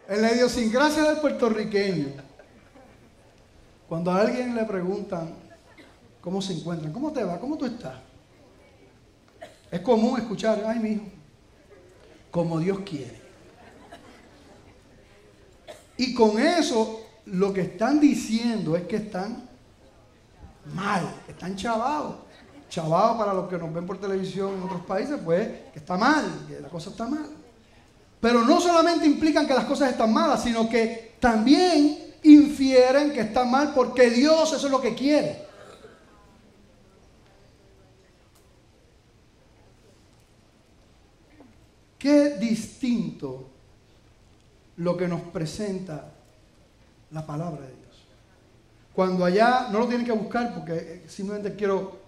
En la idiosincrasia del puertorriqueño, cuando a alguien le preguntan cómo se encuentran, ¿cómo te va? ¿Cómo tú estás? Es común escuchar, ay, mijo, como Dios quiere. Y con eso lo que están diciendo es que están mal, están chavados. Chavados, para los que nos ven por televisión en otros países, pues que está mal, que la cosa está mal. Pero no solamente implican que las cosas están malas, sino que también infieren que están mal porque Dios eso es lo que quiere. Qué distinto lo que nos presenta la palabra de Dios. Cuando allá, no lo tienen que buscar porque simplemente quiero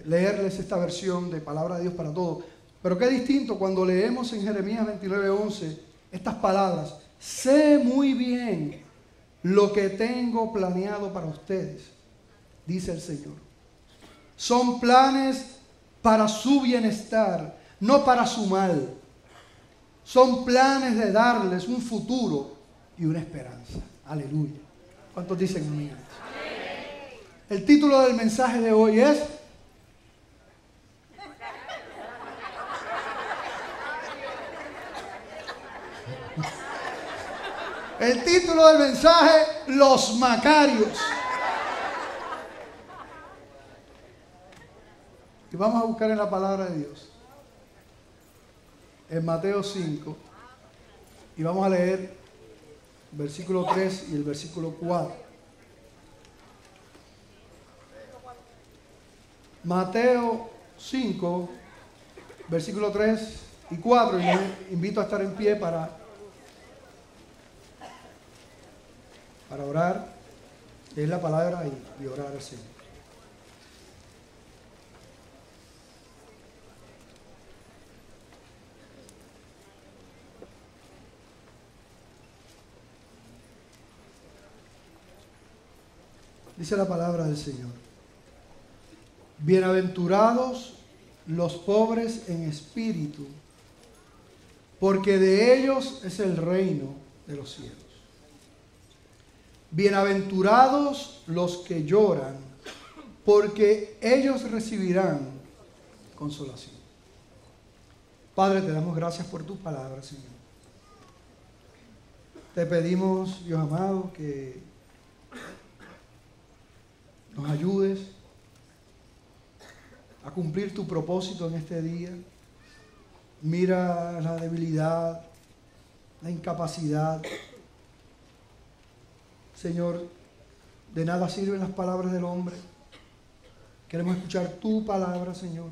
leerles esta versión de Palabra de Dios para Todos. Pero qué distinto cuando leemos en Jeremías 29:11 estas palabras. Sé muy bien lo que tengo planeado para ustedes, dice el Señor. Son planes para su bienestar, no para su mal. Son planes de darles un futuro y una esperanza. Aleluya. ¿Cuántos dicen amén? El título del mensaje de hoy es Los Macarios. Y vamos a buscar en la palabra de Dios, en Mateo 5, y vamos a leer el versículo 3 y el versículo 4. Mateo 5, versículo 3 y 4, y les invito a estar en pie para orar, leer la palabra y orar al Señor. Dice la palabra del Señor: bienaventurados los pobres en espíritu, porque de ellos es el reino de los cielos. Bienaventurados los que lloran, porque ellos recibirán consolación. Padre, te damos gracias por tu palabra, Señor. Te pedimos, Dios amado, que nos ayudes a cumplir tu propósito en este día. Mira la debilidad, la incapacidad. Señor, de nada sirven las palabras del hombre. Queremos escuchar tu palabra, Señor.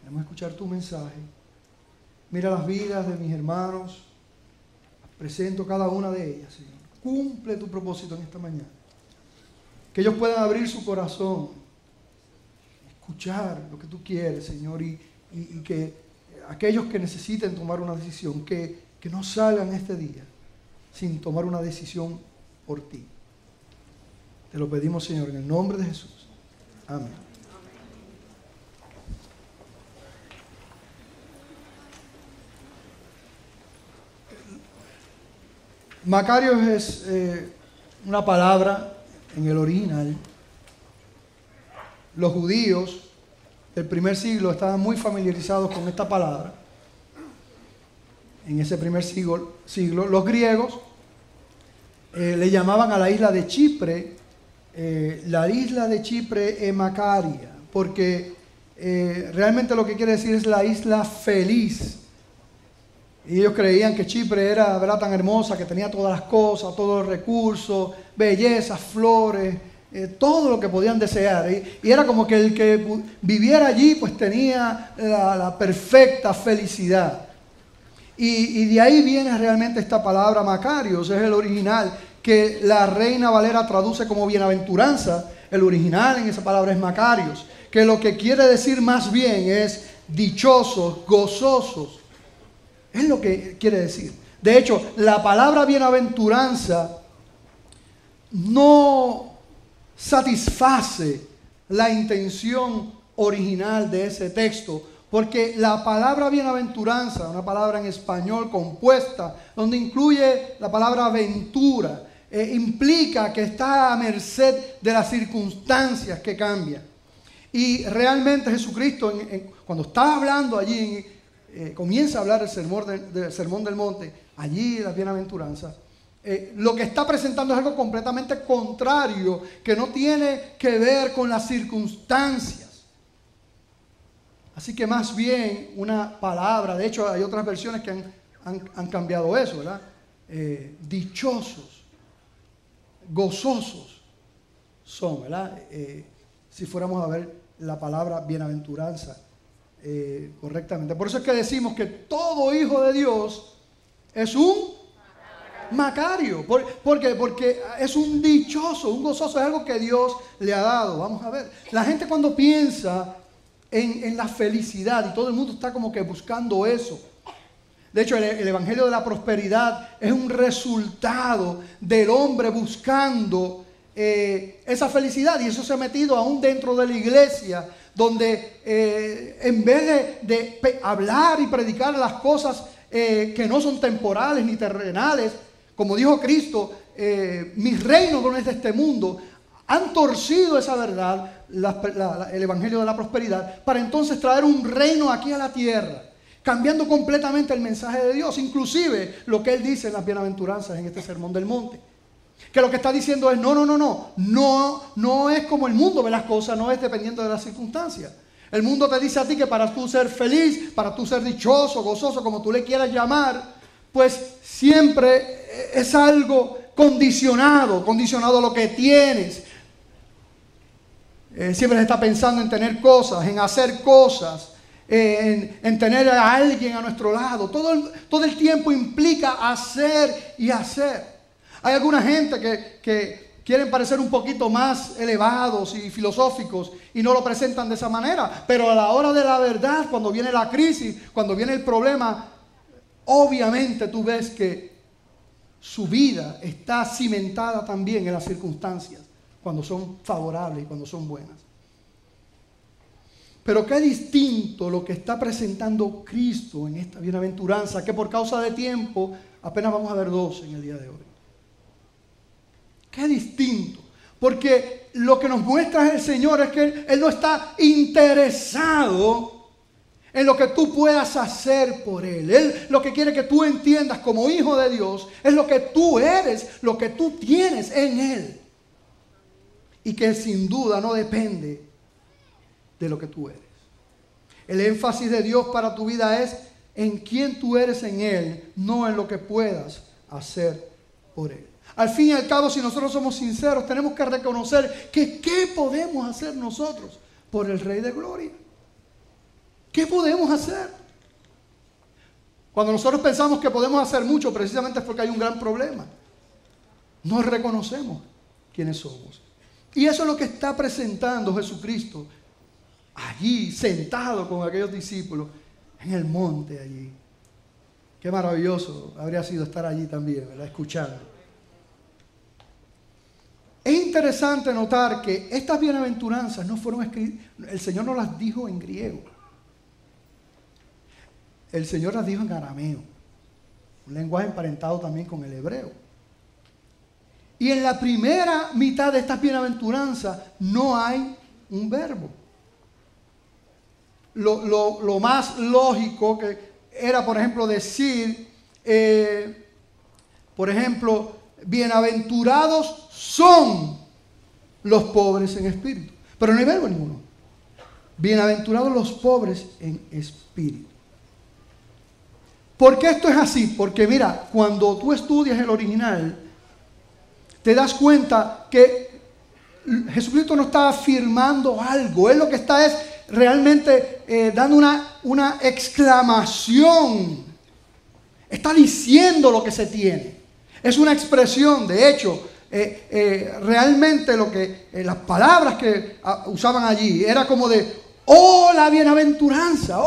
Queremos escuchar tu mensaje. Mira las vidas de mis hermanos. Presento cada una de ellas, Señor. Cumple tu propósito en esta mañana. Que ellos puedan abrir su corazón, escuchar lo que tú quieres, Señor, y que aquellos que necesiten tomar una decisión, que no salgan este día sin tomar una decisión por ti. Te lo pedimos, Señor, en el nombre de Jesús. Amén. Macarios es una palabra en el original. Los judíos del primer siglo estaban muy familiarizados con esta palabra. En ese primer siglo los griegos le llamaban a la isla de Chipre, la isla de Chipre Macaria, porque realmente lo que quiere decir es la isla feliz. Y ellos creían que Chipre era, ¿verdad?, tan hermosa, que tenía todas las cosas, todos los recursos, bellezas, flores, todo lo que podían desear. Y era como que el que viviera allí pues tenía la perfecta felicidad. Y de ahí viene realmente esta palabra Macarios, es el original, que la Reina Valera traduce como bienaventuranza. El original en esa palabra es Macarios, que lo que quiere decir más bien es dichosos, gozosos. Es lo que quiere decir. De hecho, la palabra bienaventuranza no satisface la intención original de ese texto, Porque la palabra bienaventuranza, una palabra en español compuesta, donde incluye la palabra aventura, implica que está a merced de las circunstancias que cambian. Y realmente Jesucristo, cuando está hablando allí, comienza a hablar del Sermón del Monte, allí las bienaventuranzas, lo que está presentando es algo completamente contrario, que no tiene que ver con las circunstancias. Así que más bien una palabra, de hecho hay otras versiones que han cambiado eso, ¿verdad? Dichosos, gozosos son, ¿verdad? Si fuéramos a ver la palabra bienaventuranza correctamente. Por eso es que decimos que todo hijo de Dios es un Macario. ¿Por qué? Porque es un dichoso, un gozoso, es algo que Dios le ha dado. Vamos a ver. La gente cuando piensa en la felicidad, y todo el mundo está como que buscando eso. De hecho, el Evangelio de la Prosperidad es un resultado del hombre buscando esa felicidad, y eso se ha metido aún dentro de la iglesia, donde en vez de hablar y predicar las cosas que no son temporales ni terrenales, como dijo Cristo, mi reino no es de este mundo, han torcido esa verdad, el Evangelio de la Prosperidad, para entonces traer un reino aquí a la tierra, cambiando completamente el mensaje de Dios, inclusive lo que Él dice en las bienaventuranzas en este Sermón del Monte. Que lo que está diciendo es, no es como el mundo ve las cosas, no es dependiendo de las circunstancias. El mundo te dice a ti que para tú ser feliz, para tú ser dichoso, gozoso, como tú le quieras llamar, pues siempre es algo condicionado a lo que tienes. Siempre se está pensando en tener cosas, en hacer cosas, en tener a alguien a nuestro lado. Todo el tiempo implica hacer y hacer. Hay alguna gente que quieren parecer un poquito más elevados y filosóficos y no lo presentan de esa manera. Pero a la hora de la verdad, cuando viene la crisis, cuando viene el problema, obviamente tú ves que su vida está cimentada también en las circunstancias, cuando son favorables y cuando son buenas. Pero qué distinto lo que está presentando Cristo en esta bienaventuranza, que por causa de tiempo apenas vamos a ver dos en el día de hoy. Qué distinto, porque lo que nos muestra el Señor es que Él no está interesado en lo que tú puedas hacer por Él. Él lo que quiere que tú entiendas como hijo de Dios es lo que tú eres, lo que tú tienes en Él. Y que sin duda no depende de lo que tú eres. El énfasis de Dios para tu vida es en quién tú eres en Él, no en lo que puedas hacer por Él. Al fin y al cabo, si nosotros somos sinceros, tenemos que reconocer que ¿qué podemos hacer nosotros por el Rey de Gloria? ¿Qué podemos hacer? Cuando nosotros pensamos que podemos hacer mucho, precisamente es porque hay un gran problema. No reconocemos quiénes somos. Y eso es lo que está presentando Jesucristo allí, sentado con aquellos discípulos en el monte allí. Qué maravilloso habría sido estar allí también, ¿verdad? Escuchando. Es interesante notar que estas bienaventuranzas no fueron escritas, el Señor no las dijo en griego. El Señor las dijo en arameo, un lenguaje emparentado también con el hebreo. Y en la primera mitad de estas bienaventuranzas no hay un verbo. Lo más lógico que era, por ejemplo, decir, bienaventurados son los pobres en espíritu. Pero no hay verbo ninguno. Bienaventurados los pobres en espíritu. ¿Por qué esto es así? Porque mira, cuando tú estudias el original, te das cuenta que Jesucristo no está afirmando algo. Él lo que está es realmente dando una exclamación. Está diciendo lo que se tiene. Es una expresión. De hecho, realmente las palabras que usaban allí era como de oh la bienaventuranza,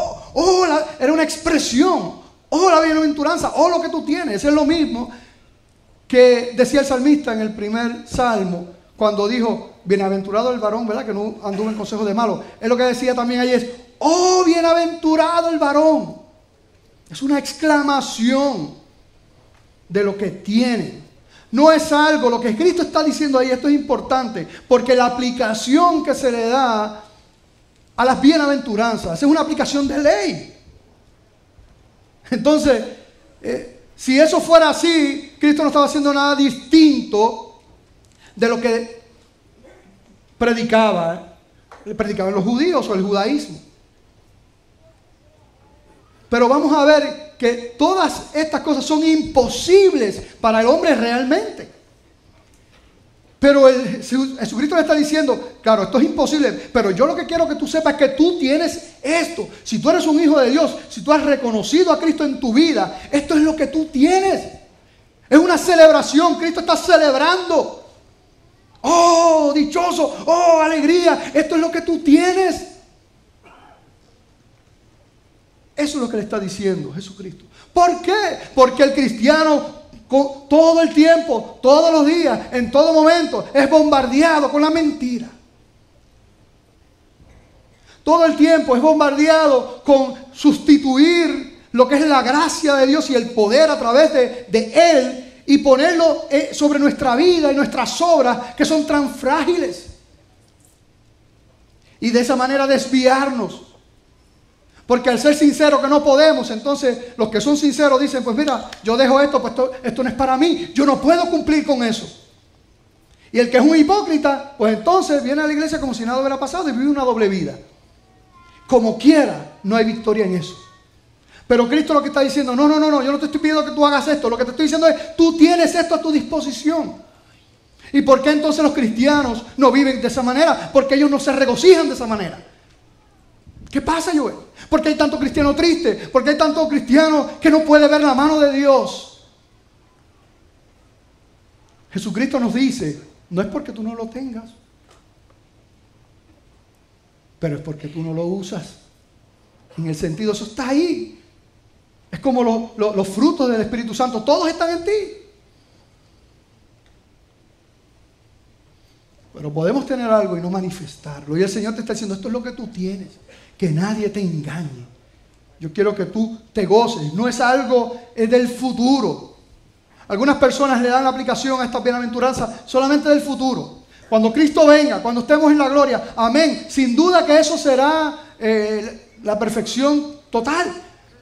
era una expresión, oh la bienaventuranza, oh lo que tú tienes. Es lo mismo que decía el salmista en el primer salmo cuando dijo bienaventurado el varón, ¿verdad? Que no anduvo en consejo de malos. Es lo que decía también allí es oh, bienaventurado el varón. Es una exclamación de lo que tiene. No es algo, lo que Cristo está diciendo ahí, esto es importante, porque la aplicación que se le da a las bienaventuranzas es una aplicación de ley. Entonces, si eso fuera así, Cristo no estaba haciendo nada distinto de lo que predicaban los judíos o el judaísmo. Pero vamos a ver que todas estas cosas son imposibles para el hombre realmente. Pero Jesucristo le está diciendo, claro, esto es imposible, pero yo lo que quiero que tú sepas es que tú tienes esto. Si tú eres un hijo de Dios, si tú has reconocido a Cristo en tu vida, esto es lo que tú tienes. Es una celebración, Cristo está celebrando. Oh, dichoso, oh, alegría, esto es lo que tú tienes. Eso es lo que le está diciendo Jesucristo. ¿Por qué? Porque el cristiano todo el tiempo, todos los días, en todo momento, es bombardeado con la mentira. Todo el tiempo es bombardeado con sustituir lo que es la gracia de Dios y el poder a través de Él y ponerlo sobre nuestra vida y nuestras obras que son tan frágiles. Y de esa manera desviarnos. Porque al ser sinceros que no podemos, entonces los que son sinceros dicen, pues mira, yo dejo esto, pues esto no es para mí, yo no puedo cumplir con eso. Y el que es un hipócrita, pues entonces viene a la iglesia como si nada hubiera pasado y vive una doble vida. Como quiera, no hay victoria en eso. Pero Cristo lo que está diciendo, no, yo no te estoy pidiendo que tú hagas esto, lo que te estoy diciendo es, tú tienes esto a tu disposición. ¿Y por qué entonces los cristianos no viven de esa manera? Porque ellos no se regocijan de esa manera. ¿Qué pasa, Joel? ¿Por qué hay tanto cristiano triste? ¿Por qué hay tanto cristiano que no puede ver la mano de Dios? Jesucristo nos dice, no es porque tú no lo tengas, pero es porque tú no lo usas. En el sentido, eso está ahí. Es como los frutos del Espíritu Santo, todos están en ti. Pero podemos tener algo y no manifestarlo. Y el Señor te está diciendo, esto es lo que tú tienes. Que nadie te engañe. Yo quiero que tú te goces. No es algo del futuro. Algunas personas le dan la aplicación a esta bienaventuranza solamente del futuro. Cuando Cristo venga, cuando estemos en la gloria, amén. Sin duda que eso será la perfección total.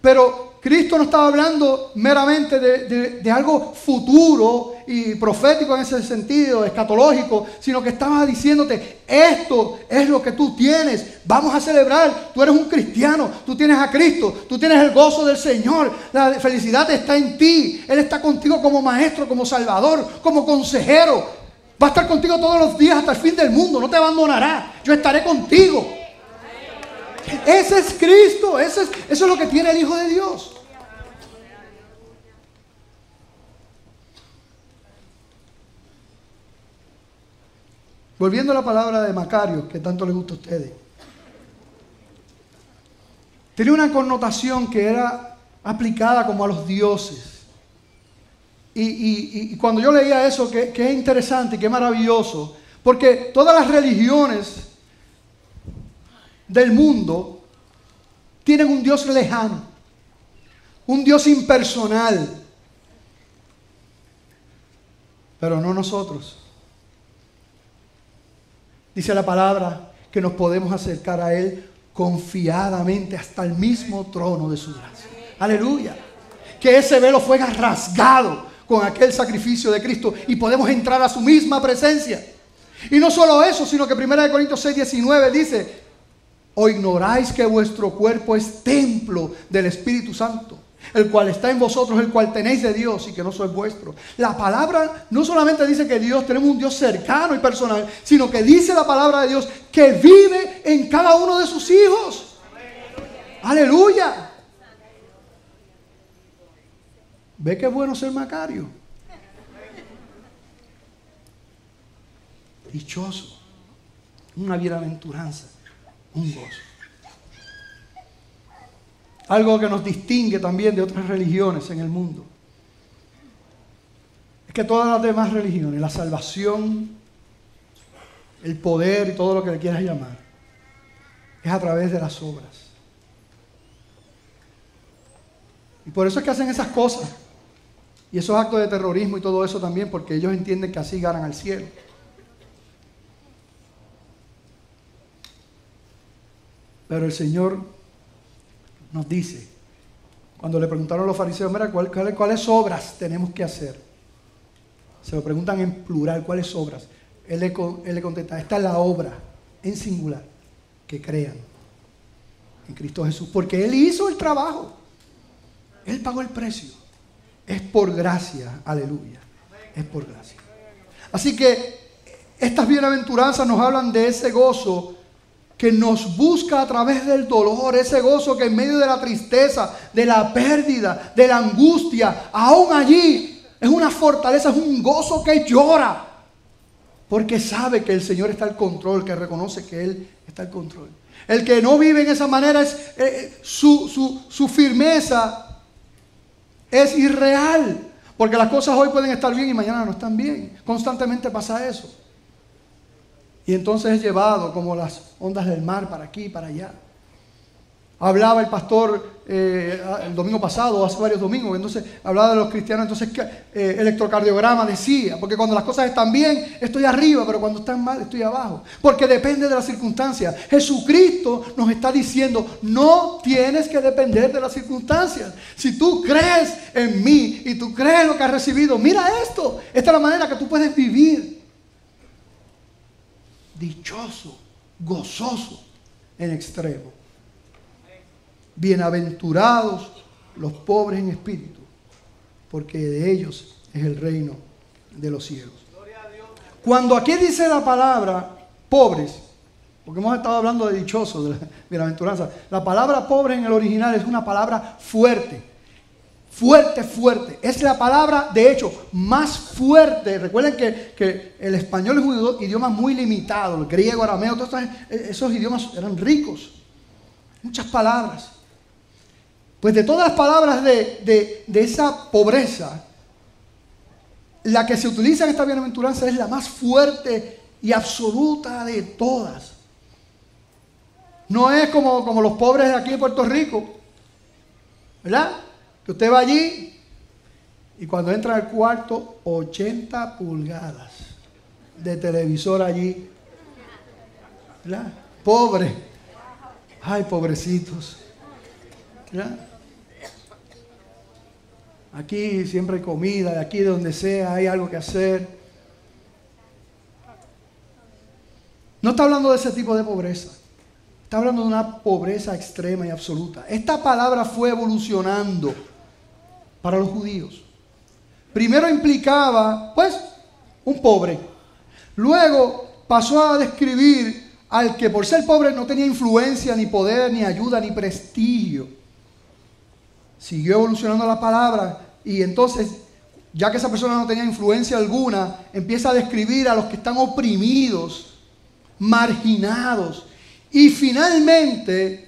Pero Cristo no estaba hablando meramente de algo futuro y profético en ese sentido, escatológico, sino que estaba diciéndote, esto es lo que tú tienes, vamos a celebrar, tú eres un cristiano, tú tienes a Cristo, tú tienes el gozo del Señor, la felicidad está en ti, Él está contigo como maestro, como salvador, como consejero, va a estar contigo todos los días hasta el fin del mundo, no te abandonará, yo estaré contigo. Ese es Cristo, eso es lo que tiene el Hijo de Dios. Volviendo a la palabra de Macario, que tanto les gusta a ustedes. Tenía una connotación que era aplicada como a los dioses. Y cuando yo leía eso, que es interesante, que es maravilloso, porque todas las religiones del mundo tienen un Dios lejano, un Dios impersonal, pero no nosotros. Dice la palabra que nos podemos acercar a Él confiadamente hasta el mismo trono de su gracia. Aleluya. Que ese velo fue rasgado con aquel sacrificio de Cristo y podemos entrar a su misma presencia. Y no solo eso, sino que 1 Corintios 6:19 dice, ¿o ignoráis que vuestro cuerpo es templo del Espíritu Santo, el cual está en vosotros, el cual tenéis de Dios y que no sois vuestro? La palabra no solamente dice que tenemos un Dios cercano y personal, sino que dice la palabra de Dios que vive en cada uno de sus hijos. Aleluya. ¿Ve qué bueno ser Macario? Dichoso. Una bienaventuranza. Un gozo. Algo que nos distingue también de otras religiones en el mundo es que todas las demás religiones, la salvación, el poder y todo lo que le quieras llamar, es a través de las obras. Y por eso es que hacen esas cosas. Y esos actos de terrorismo y todo eso también, porque ellos entienden que así ganan al cielo. Pero el Señor nos dice, cuando le preguntaron a los fariseos, mira, ¿cuáles obras tenemos que hacer? Se lo preguntan en plural, ¿cuáles obras? Él le contesta, esta es la obra, en singular, que crean en Cristo Jesús. Porque Él hizo el trabajo. Él pagó el precio. Es por gracia, aleluya. Es por gracia. Así que estas bienaventuranzas nos hablan de ese gozo que nos busca a través del dolor, ese gozo que en medio de la tristeza, de la pérdida, de la angustia, aún allí es una fortaleza, es un gozo que llora, porque sabe que el Señor está al control, que reconoce que Él está al control. El que no vive en esa manera, su firmeza es irreal, porque las cosas hoy pueden estar bien y mañana no están bien. Constantemente pasa eso. Y entonces es llevado como las ondas del mar para aquí y para allá. Hablaba el pastor el domingo pasado, hace varios domingos, entonces hablaba de los cristianos, entonces electrocardiograma decía, porque cuando las cosas están bien, estoy arriba, pero cuando están mal, estoy abajo. Porque depende de las circunstancias. Jesucristo nos está diciendo, no tienes que depender de las circunstancias. Si tú crees en mí y tú crees lo que has recibido, mira esto. Esta es la manera que tú puedes vivir. Dichoso, gozoso en extremo. Bienaventurados los pobres en espíritu, porque de ellos es el reino de los cielos. Cuando aquí dice la palabra pobres, porque hemos estado hablando de dichosos, de la bienaventuranza, la palabra pobre en el original es una palabra fuerte. Fuerte, fuerte. Es la palabra, de hecho, más fuerte. Recuerden que el español es un idioma muy limitado. El griego, arameo, todos esos idiomas eran ricos. Muchas palabras. Pues de todas las palabras de esa pobreza, la que se utiliza en esta bienaventuranza es la más fuerte y absoluta de todas. No es como los pobres de aquí en Puerto Rico, ¿verdad? Que usted va allí y cuando entra al cuarto, 80 pulgadas de televisor allí. ¿Verdad? Pobre. Ay, pobrecitos. ¿Verdad? Aquí siempre hay comida, de aquí de donde sea hay algo que hacer. No está hablando de ese tipo de pobreza. Está hablando de una pobreza extrema y absoluta. Esta palabra fue evolucionando para los judíos. Primero implicaba, pues, un pobre. Luego pasó a describir al que por ser pobre no tenía influencia, ni poder, ni ayuda, ni prestigio. Siguió evolucionando la palabra y entonces, ya que esa persona no tenía influencia alguna, empieza a describir a los que están oprimidos, marginados. Y finalmente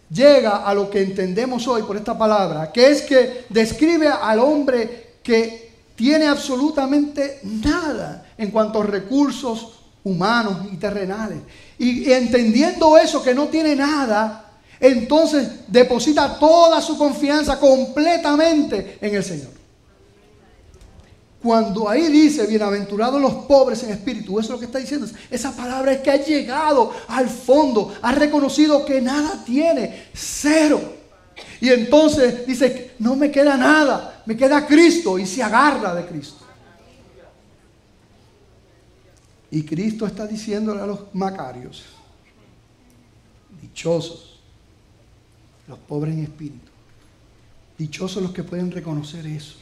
llega a lo que entendemos hoy por esta palabra, que es que describe al hombre que tiene absolutamente nada en cuanto a recursos humanos y terrenales. Y entendiendo eso, que no tiene nada, entonces deposita toda su confianza completamente en el Señor. Cuando ahí dice, bienaventurados los pobres en espíritu, eso es lo que está diciendo. Esa palabra es que ha llegado al fondo, ha reconocido que nada tiene, cero. Y entonces dice, no me queda nada, me queda Cristo, y se agarra de Cristo. Y Cristo está diciéndole a los macarios, dichosos los pobres en espíritu, dichosos los que pueden reconocer eso.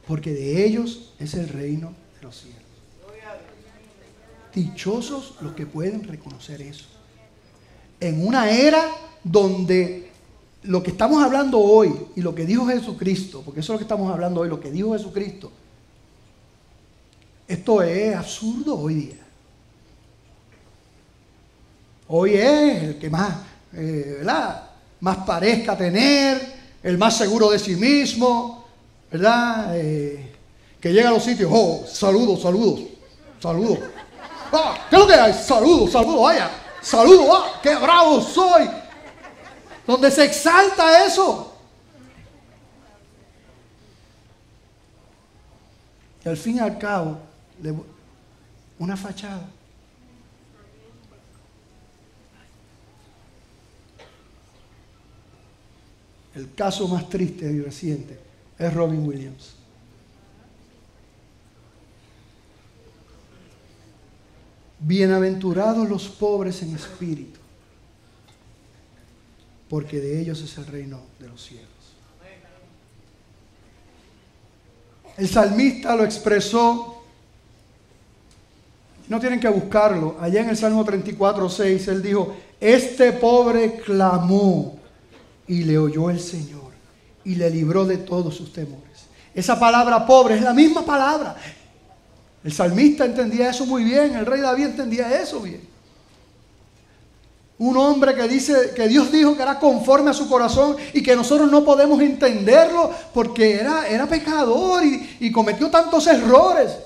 Porque de ellos es el reino de los cielos. Dichosos los que pueden reconocer eso. En una era donde lo que estamos hablando hoy y lo que dijo Jesucristo, porque eso es lo que estamos hablando hoy, lo que dijo Jesucristo, esto es absurdo hoy día. Hoy es el que más, ¿verdad? Más parezca tener, el más seguro de sí mismo, ¿verdad? Que llega a los sitios, oh, saludos. ¿Qué es lo que hay? Saludos, vaya. saludo, ¡ah, qué bravo soy! Donde se exalta eso. Y al fin y al cabo, una fachada. El caso más triste y reciente es Robin Williams. Bienaventurados los pobres en espíritu, porque de ellos es el reino de los cielos. El salmista lo expresó, no tienen que buscarlo, allá en el Salmo 34:6, él dijo, este pobre clamó y le oyó el Señor y le libró de todos sus temores. Esa palabra pobre es la misma palabra. El salmista entendía eso muy bien, el rey David entendía eso bien. Un hombre que dice que Dios dijo que era conforme a su corazón y que nosotros no podemos entenderlo porque era pecador y cometió tantos errores.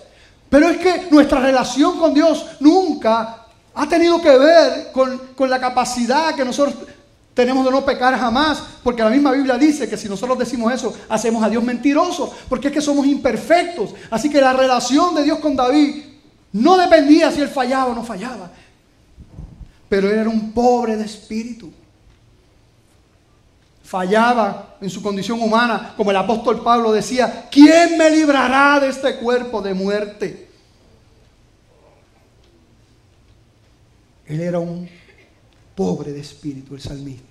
Pero es que nuestra relación con Dios nunca ha tenido que ver con la capacidad que nosotros tenemos de no pecar jamás, porque la misma Biblia dice que si nosotros decimos eso, hacemos a Dios mentiroso, porque es que somos imperfectos. Así que la relación de Dios con David no dependía si él fallaba o no fallaba. Pero él era un pobre de espíritu. Fallaba en su condición humana, como el apóstol Pablo decía, ¿quién me librará de este cuerpo de muerte? Él era un pobre de espíritu, el salmista.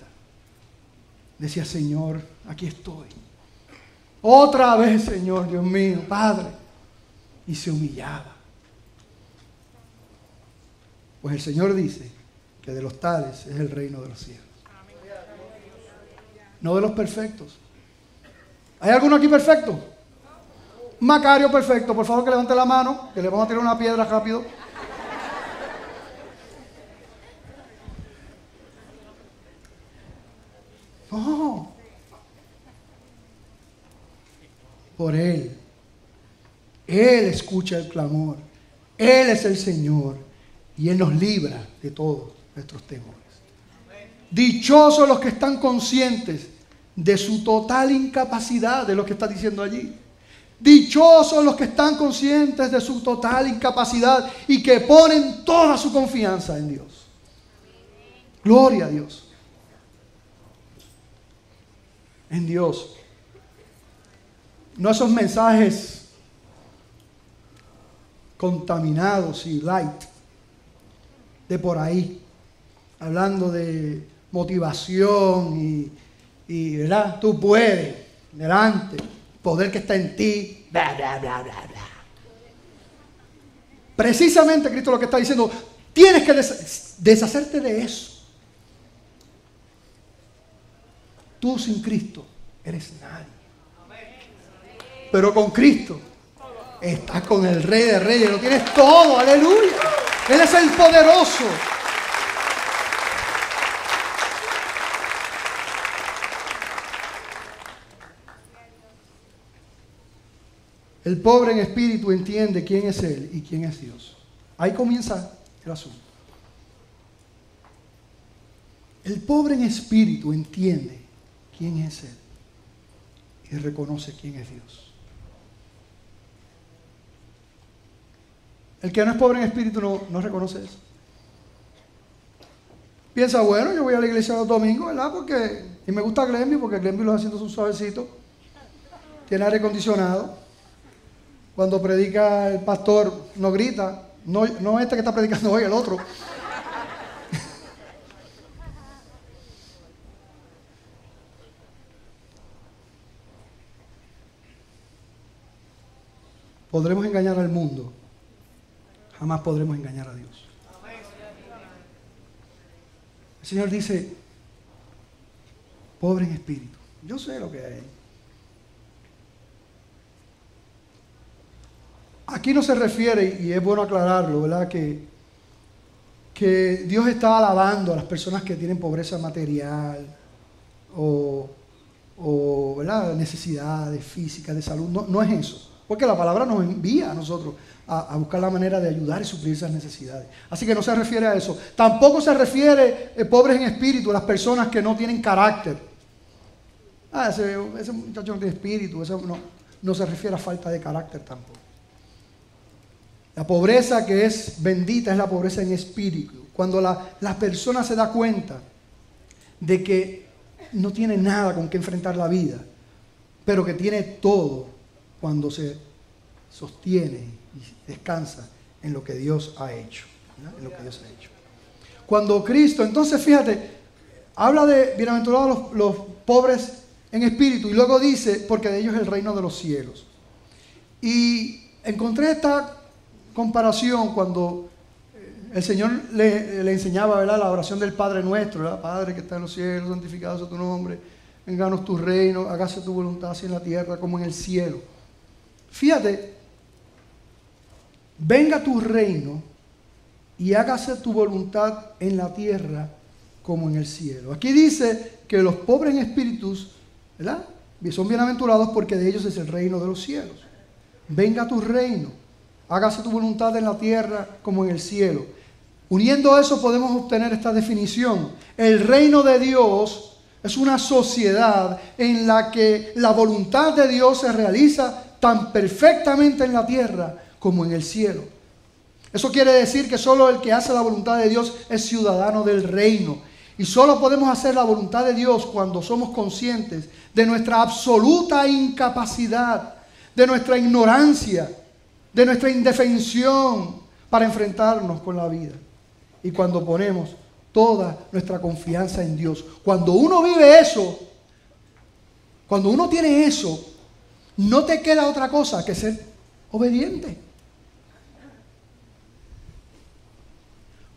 Decía, Señor, aquí estoy. Otra vez, Señor, Dios mío, Padre. Y se humillaba. Pues el Señor dice que de los tales es el reino de los cielos. No de los perfectos. ¿Hay alguno aquí perfecto? Macario perfecto. Por favor, que levante la mano, que le vamos a tirar una piedra rápido. No. Por Él. Él escucha el clamor. Él es el Señor. Y Él nos libra de todos nuestros temores. Dichosos los que están conscientes de su total incapacidad, de lo que está diciendo allí. Dichosos los que están conscientes de su total incapacidad y que ponen toda su confianza en Dios. Gloria a Dios. En Dios. No esos mensajes contaminados y light de por ahí, hablando de motivación y ¿verdad? Tú puedes, delante, poder que está en ti, bla, bla, bla, bla, bla. Precisamente Cristo lo que está diciendo, tienes que deshacerte de eso. Tú sin Cristo eres nadie. Pero con Cristo estás con el Rey de Reyes, lo tienes todo, aleluya. Él es el poderoso. El pobre en espíritu entiende quién es Él y quién es Dios. Ahí comienza el asunto. El pobre en espíritu entiende quién es Él y reconoce quién es Dios. El que no es pobre en espíritu no reconoce eso. Piensa, bueno, yo voy a la iglesia los domingos, ¿verdad? Y me gusta Glenby, porque Glenby los haciendo su suavecito. Tiene aire acondicionado. Cuando predica el pastor, no grita. No este que está predicando hoy, el otro. Podremos engañar al mundo. Jamás podremos engañar a Dios. El Señor dice, pobre en espíritu. Yo sé lo que hay. Aquí no se refiere, y es bueno aclararlo, ¿verdad? Que Dios está alabando a las personas que tienen pobreza material o ¿verdad? Necesidades físicas, de salud. No es eso. Porque la palabra nos envía a nosotros a buscar la manera de ayudar y suplir esas necesidades. Así que no se refiere a eso. Tampoco se refiere pobres en espíritu, las personas que no tienen carácter. Ese muchacho no tiene espíritu. Eso no se refiere a falta de carácter tampoco. La pobreza que es bendita es la pobreza en espíritu. Cuando la persona se da cuenta de que no tiene nada con qué enfrentar la vida, pero que tiene todo cuando se sostiene y descansa en lo que Dios ha hecho, ¿verdad? En lo que Dios ha hecho. Cuando Cristo, entonces fíjate, habla de bienaventurados los pobres en espíritu y luego dice, porque de ellos es el reino de los cielos. Y encontré esta comparación cuando el Señor le enseñaba, ¿verdad?, la oración del Padre Nuestro, ¿verdad? Padre que está en los cielos, santificado sea tu nombre, vénganos tu reino, hágase tu voluntad así en la tierra como en el cielo. Fíjate, venga tu reino y hágase tu voluntad en la tierra como en el cielo. Aquí dice que los pobres en espíritus, ¿verdad?, son bienaventurados porque de ellos es el reino de los cielos. Venga tu reino, hágase tu voluntad en la tierra como en el cielo. Uniendo eso podemos obtener esta definición. El reino de Dios es una sociedad en la que la voluntad de Dios se realiza tan perfectamente en la tierra como en el cielo. Eso quiere decir que solo el que hace la voluntad de Dios es ciudadano del reino. Y solo podemos hacer la voluntad de Dios cuando somos conscientes de nuestra absoluta incapacidad, de nuestra ignorancia, de nuestra indefensión para enfrentarnos con la vida. Y cuando ponemos toda nuestra confianza en Dios. Cuando uno vive eso, cuando uno tiene eso, no te queda otra cosa que ser obediente.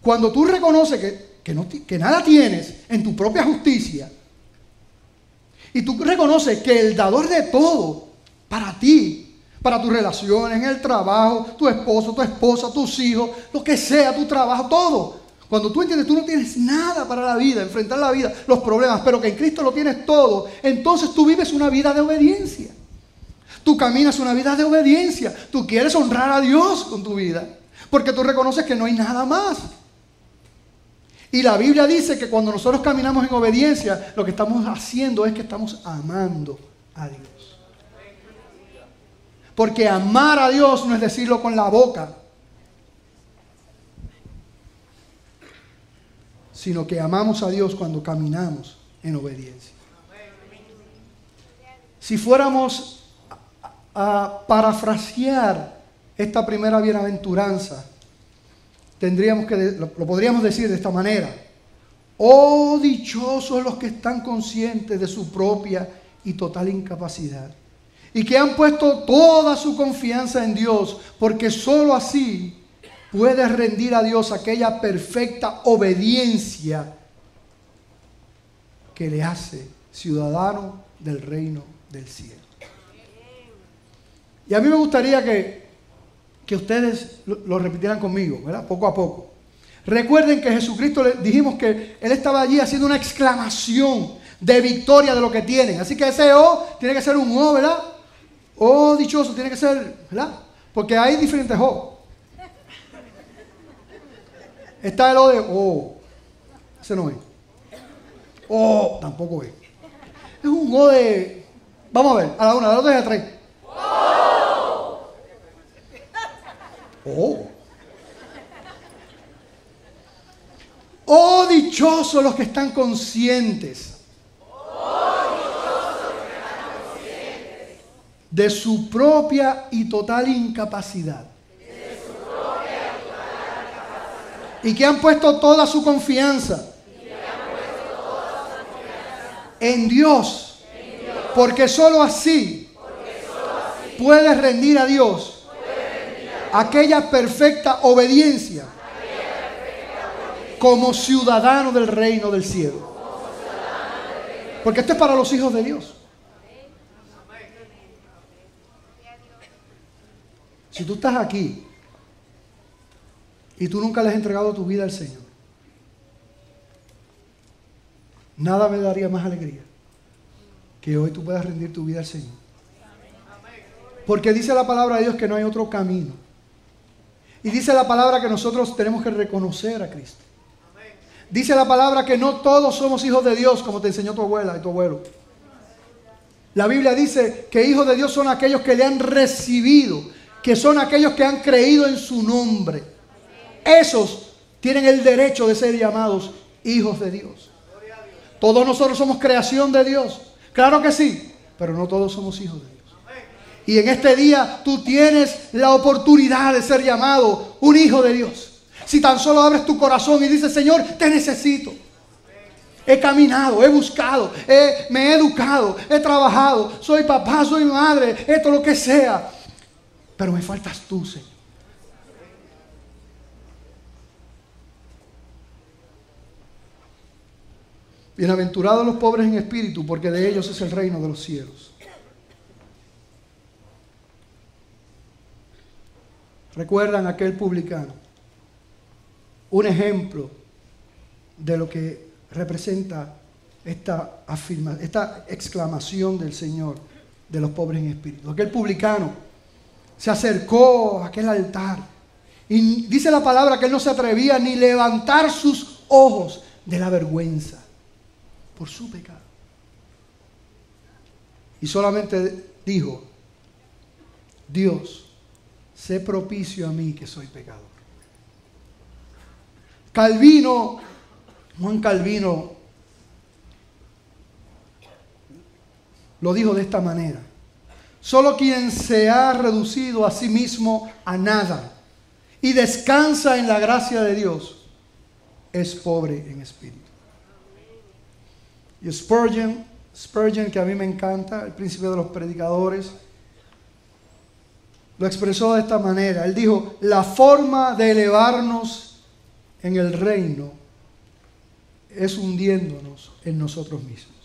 Cuando tú reconoces que nada tienes en tu propia justicia, y tú reconoces que el dador de todo para ti, para tus relaciones, en el trabajo, tu esposo, tu esposa, tus hijos, lo que sea, tu trabajo, todo. Cuando tú entiendes, tú no tienes nada para la vida, enfrentar la vida, los problemas, pero que en Cristo lo tienes todo, entonces tú vives una vida de obediencia. Tú caminas una vida de obediencia. Tú quieres honrar a Dios con tu vida, porque tú reconoces que no hay nada más. Y la Biblia dice que cuando nosotros caminamos en obediencia, lo que estamos haciendo es que estamos amando a Dios. Porque amar a Dios no es decirlo con la boca, sino que amamos a Dios cuando caminamos en obediencia. Si fuéramos a parafrasear esta primera bienaventuranza, lo podríamos decir de esta manera: oh, dichosos los que están conscientes de su propia y total incapacidad y que han puesto toda su confianza en Dios, porque sólo así puedes rendir a Dios aquella perfecta obediencia que le hace ciudadano del reino del cielo. Y a mí me gustaría que ustedes lo repitieran conmigo, ¿verdad? Poco a poco. Recuerden que Jesucristo, le dijimos que Él estaba allí haciendo una exclamación de victoria de lo que tienen. Así que ese O tiene que ser un O, ¿verdad? O dichoso tiene que ser, ¿verdad? Porque hay diferentes O. Está el O de O. Ese no es. O tampoco es. Es un O de... Vamos a ver, a la una, a la dos y a la tres. Oh. Oh, dichosos los que están conscientes de su propia y total incapacidad. Y que han puesto toda su confianza en Dios. Porque sólo así puedes rendir a Dios aquella perfecta obediencia como ciudadano del reino del cielo. Porque esto es para los hijos de Dios. Si tú estás aquí y tú nunca le has entregado tu vida al Señor, nada me daría más alegría que hoy tú puedas rendir tu vida al Señor. Porque dice la palabra de Dios que no hay otro camino. Y dice la palabra que nosotros tenemos que reconocer a Cristo. Dice la palabra que no todos somos hijos de Dios, como te enseñó tu abuela y tu abuelo. La Biblia dice que hijos de Dios son aquellos que le han recibido, que son aquellos que han creído en su nombre. Esos tienen el derecho de ser llamados hijos de Dios. Todos nosotros somos creación de Dios. Claro que sí, pero no todos somos hijos de Dios. Y en este día tú tienes la oportunidad de ser llamado un hijo de Dios. Si tan solo abres tu corazón y dices: Señor, te necesito. He caminado, he buscado, me he educado, he trabajado, soy papá, soy madre, esto lo que sea. Pero me faltas tú, Señor. Bienaventurados los pobres en espíritu, porque de ellos es el reino de los cielos. ¿Recuerdan aquel publicano? Un ejemplo de lo que representa esta exclamación del Señor de los pobres en espíritu. Aquel publicano se acercó a aquel altar y dice la palabra que él no se atrevía ni levantar sus ojos de la vergüenza por su pecado. Y solamente dijo: Dios, sé propicio a mí que soy pecador. Juan Calvino lo dijo de esta manera: solo quien se ha reducido a sí mismo a nada y descansa en la gracia de Dios es pobre en espíritu. Y Spurgeon, que a mí me encanta, el príncipe de los predicadores, lo expresó de esta manera. Él dijo: la forma de elevarnos en el reino es hundiéndonos en nosotros mismos.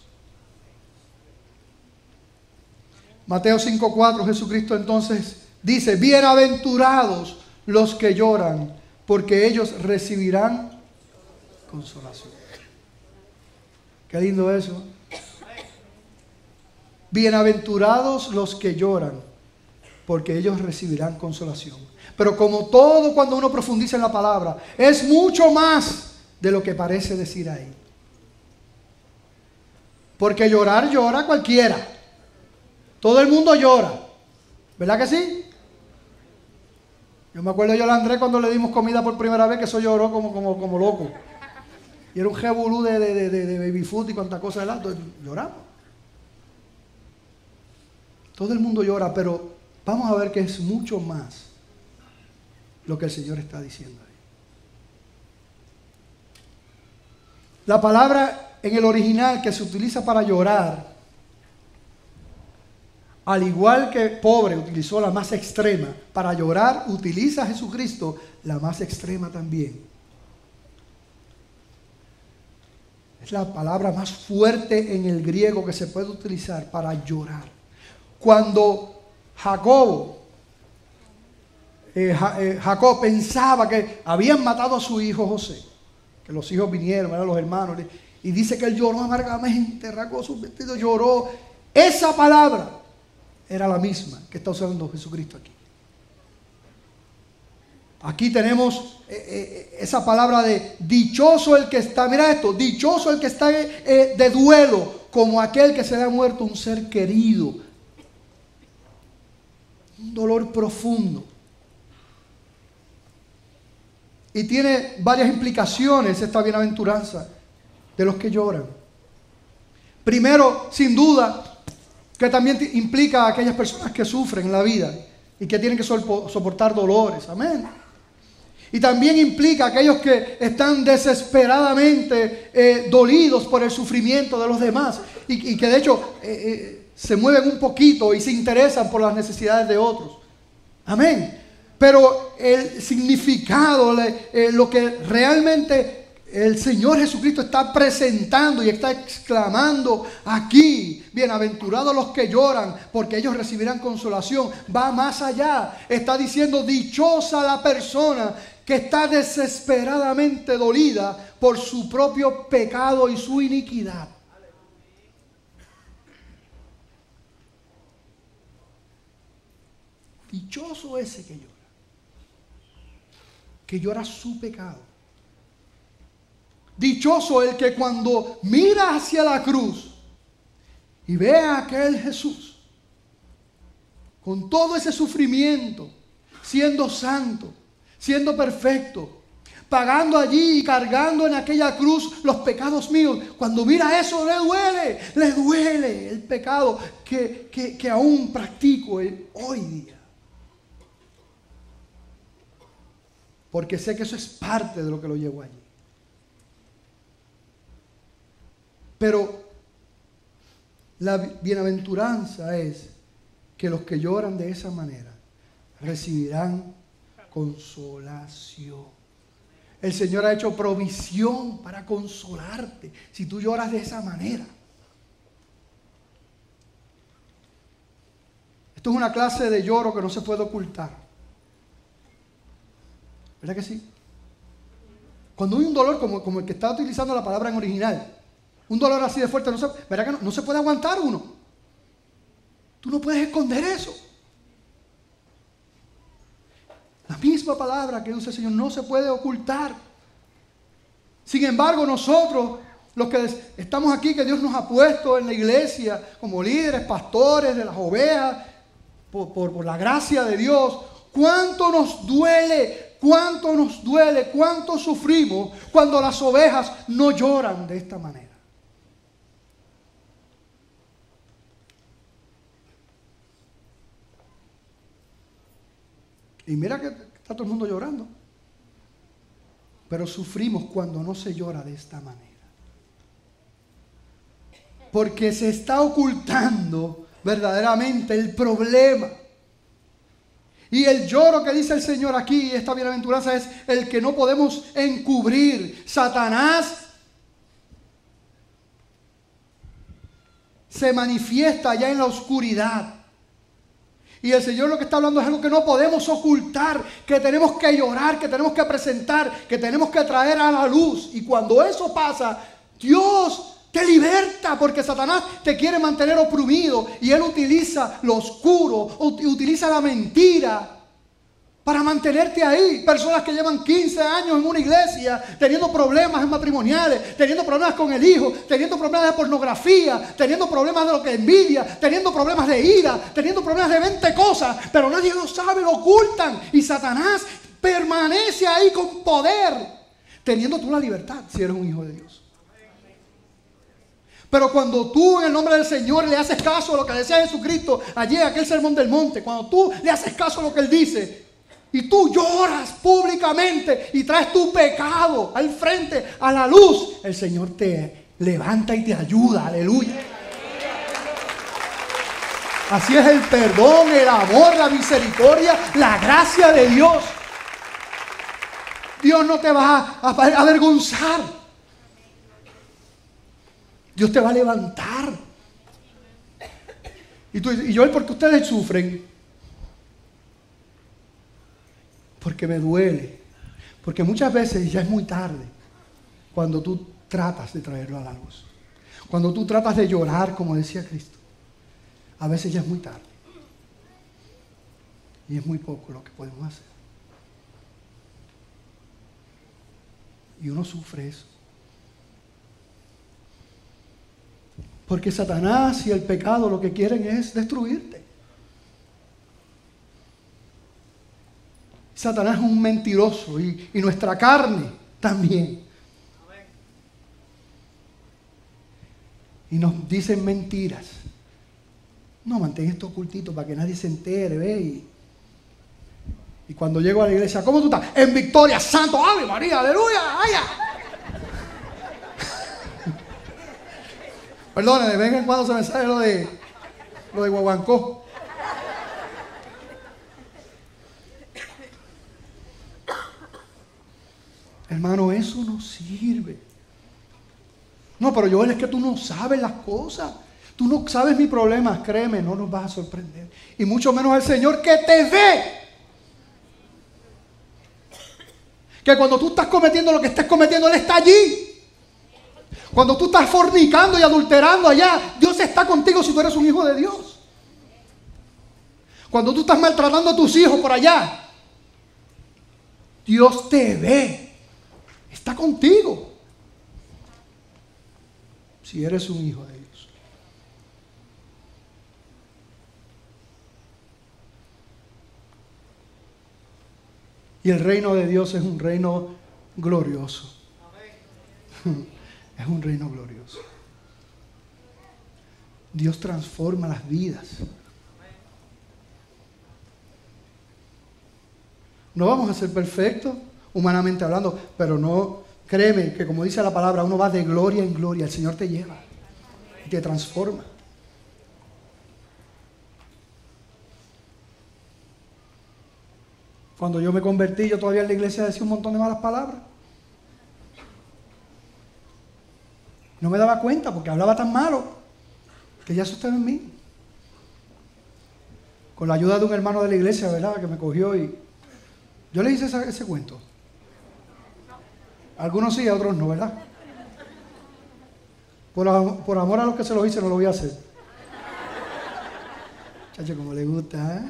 Mateo 5:4, Jesucristo entonces dice: bienaventurados los que lloran, porque ellos recibirán consolación. Qué lindo eso. Bienaventurados los que lloran, porque ellos recibirán consolación. Pero como todo, cuando uno profundiza en la palabra, es mucho más de lo que parece decir ahí. Porque llora cualquiera. Todo el mundo llora. ¿Verdad que sí? Yo me acuerdo a Andrés cuando le dimos comida por primera vez, que eso lloró como loco. Y era un jebulú de baby food y cuánta cosa de lado. Lloramos. Todo el mundo llora, pero vamos a ver que es mucho más lo que el Señor está diciendo ahí. La palabra en el original que se utiliza para llorar, al igual que pobre utilizó la más extrema, para llorar utiliza Jesucristo la más extrema también. Es la palabra más fuerte en el griego que se puede utilizar para llorar. Cuando Jacob pensaba que habían matado a su hijo José, que los hijos vinieron, eran los hermanos, y dice que él lloró amargamente, rasgó sus vestidos, lloró. Esa palabra era la misma que está usando Jesucristo aquí. Aquí tenemos esa palabra de dichoso el que está, mira esto, dichoso el que está de duelo, como aquel que se le ha muerto un ser querido. Un dolor profundo. Y tiene varias implicaciones esta bienaventuranza de los que lloran. Primero, sin duda, que también implica a aquellas personas que sufren en la vida y que tienen que soportar dolores. Amén. Y también implica a aquellos que están desesperadamente dolidos por el sufrimiento de los demás y que de hecho se mueven un poquito y se interesan por las necesidades de otros. Amén. Pero el significado, lo que realmente el Señor Jesucristo está presentando y está exclamando aquí: bienaventurados los que lloran, porque ellos recibirán consolación, va más allá. Está diciendo: dichosa la persona que está desesperadamente dolida por su propio pecado y su iniquidad. Dichoso ese que llora su pecado. Dichoso el que cuando mira hacia la cruz y ve a aquel Jesús con todo ese sufrimiento, siendo santo, siendo perfecto, pagando allí y cargando en aquella cruz los pecados míos. Cuando mira eso le duele el pecado que aún practico hoy día. Porque sé que eso es parte de lo que lo llevo allí. Pero la bienaventuranza es que los que lloran de esa manera recibirán consolación. El Señor ha hecho provisión para consolarte si tú lloras de esa manera. Esto es una clase de lloro que no se puede ocultar. ¿Verdad que sí? Cuando hay un dolor como el que está utilizando la palabra en original, un dolor así de fuerte, ¿verdad que no se puede aguantar uno? Tú no puedes esconder eso. La misma palabra que usa el Señor no se puede ocultar. Sin embargo, nosotros, los que estamos aquí, que Dios nos ha puesto en la iglesia como líderes, pastores de las ovejas, por la gracia de Dios, ¿cuánto nos duele? ¿Cuánto nos duele? ¿Cuánto sufrimos cuando las ovejas no lloran de esta manera? Y mira que está todo el mundo llorando. Pero sufrimos cuando no se llora de esta manera. Porque se está ocultando verdaderamente el problema. Y el lloro que dice el Señor aquí, esta bienaventuranza, es el que no podemos encubrir. Satanás se manifiesta allá en la oscuridad. Y el Señor lo que está hablando es algo que no podemos ocultar, que tenemos que llorar, que tenemos que presentar, que tenemos que traer a la luz. Y cuando eso pasa, Dios te liberta, porque Satanás te quiere mantener oprimido y él utiliza lo oscuro, utiliza la mentira para mantenerte ahí. Personas que llevan 15 años en una iglesia teniendo problemas matrimoniales, teniendo problemas con el hijo, teniendo problemas de pornografía, teniendo problemas de lo que envidia, teniendo problemas de ira, teniendo problemas de 20 cosas, pero nadie lo sabe, lo ocultan. Y Satanás permanece ahí con poder, teniendo tú la libertad si eres un hijo de Dios. Pero cuando tú en el nombre del Señor le haces caso a lo que decía Jesucristo allí en aquel sermón del monte, cuando tú le haces caso a lo que Él dice, y tú lloras públicamente y traes tu pecado al frente, a la luz, el Señor te levanta y te ayuda. Aleluya. Así es el perdón, el amor, la misericordia, la gracia de Dios. Dios no te va a avergonzar. Dios te va a levantar. Y yo, ¿por qué ustedes sufren? Porque me duele. Porque muchas veces ya es muy tarde cuando tú tratas de traerlo a la luz. Cuando tú tratas de llorar, como decía Cristo. A veces ya es muy tarde. Y es muy poco lo que podemos hacer. Y uno sufre eso. Porque Satanás y el pecado lo que quieren es destruirte. Satanás es un mentiroso y nuestra carne también. Y nos dicen mentiras. No, mantén esto ocultito para que nadie se entere, ¿ve? Y cuando llego a la iglesia, ¿cómo tú estás? En victoria, santo, ¡Ave María, aleluya! ¡Ay! Perdónenme, de vez en cuando se me sale lo de Guaguancó. Hermano, eso no sirve. No, pero Joel, es que tú no sabes las cosas. Tú no sabes mis problemas, créeme, no nos vas a sorprender. Y mucho menos el Señor que te ve. Que cuando tú estás cometiendo lo que estés cometiendo, Él está allí. Cuando tú estás fornicando y adulterando allá, Dios está contigo si tú eres un hijo de Dios. Cuando tú estás maltratando a tus hijos por allá, Dios te ve. Está contigo. Si eres un hijo de Dios. Y el reino de Dios es un reino glorioso. Es un reino glorioso. Dios transforma las vidas. No vamos a ser perfectos, humanamente hablando, pero no, créeme que como dice la palabra, uno va de gloria en gloria. El Señor te lleva y te transforma. Cuando yo me convertí, yo todavía en la iglesia decía un montón de malas palabras. No me daba cuenta porque hablaba tan malo que ya eso estaba en mí. Con la ayuda de un hermano de la iglesia, ¿verdad? Que me cogió y yo le hice ese cuento. Algunos sí, a otros no, ¿verdad? Por amor a los que se lo hice, no lo voy a hacer. Chacho, como le gusta, ¿eh?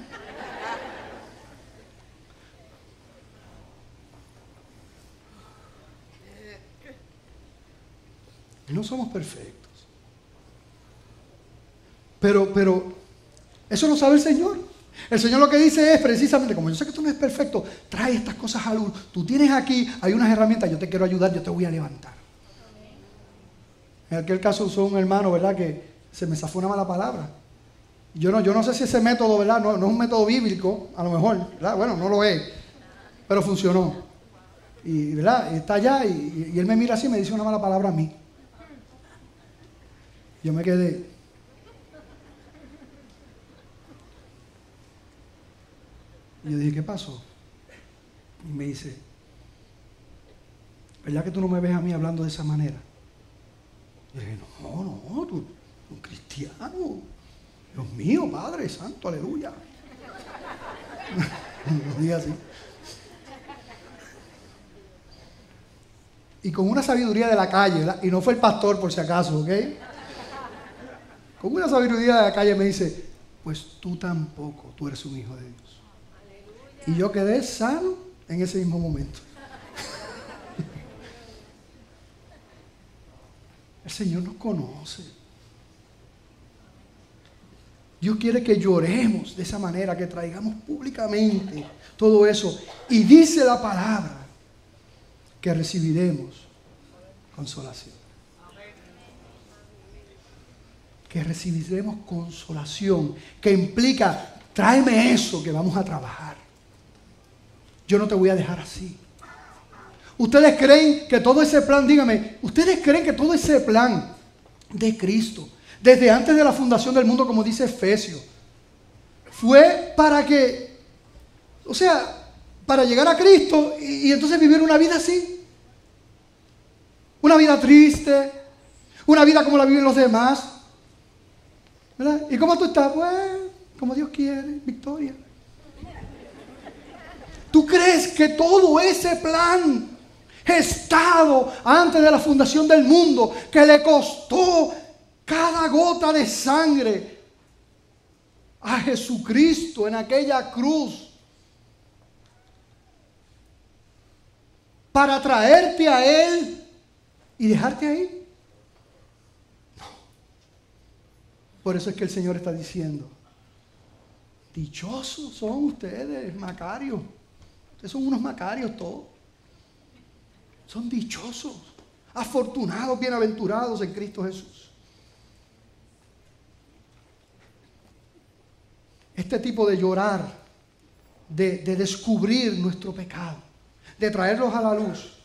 No somos perfectos. Pero eso lo sabe el Señor. El Señor lo que dice es precisamente, como yo sé que tú no eres perfecto, trae estas cosas a luz. Tú tienes aquí, hay unas herramientas, yo te quiero ayudar, yo te voy a levantar. En aquel caso usó un hermano, ¿verdad? Que se me zafó una mala palabra. Yo no sé si ese método, ¿verdad? No es un método bíblico, a lo mejor, ¿verdad? Bueno, no lo es, pero funcionó. Y, ¿verdad? Está allá y él me mira así y me dice una mala palabra a mí. Yo me quedé. Y yo dije, ¿qué pasó? Y me dice, ¿verdad que tú no me ves a mí hablando de esa manera? Y dije, no, tú un cristiano. Dios mío, Padre Santo, aleluya. Lo dije así. Y con una sabiduría de la calle, ¿verdad? Y no fue el pastor por si acaso, ¿ok? Con una sabiduría de la calle me dice, pues tú tampoco, tú eres un hijo de Dios. Y yo quedé sano en ese mismo momento. El Señor nos conoce. Dios quiere que lloremos de esa manera, que traigamos públicamente todo eso. Y dice la palabra que recibiremos consolación. Que recibiremos consolación, que implica, tráeme eso que vamos a trabajar. Yo no te voy a dejar así. ¿Ustedes creen que todo ese plan, dígame, ustedes creen que todo ese plan de Cristo, desde antes de la fundación del mundo, como dice Efesios, fue para que, o sea, para llegar a Cristo y entonces vivir una vida así? Una vida triste, una vida como la viven los demás, ¿verdad? ¿Y cómo tú estás? Pues, como Dios quiere, victoria. ¿Tú crees que todo ese plan gestado antes de la fundación del mundo, que le costó cada gota de sangre a Jesucristo en aquella cruz, para traerte a Él y dejarte ahí? No. Por eso es que el Señor está diciendo, dichosos son ustedes, macarios. Ustedes son unos macarios todos. Son dichosos, afortunados, bienaventurados en Cristo Jesús. Este tipo de llorar, de descubrir nuestro pecado, de traerlos a la luz.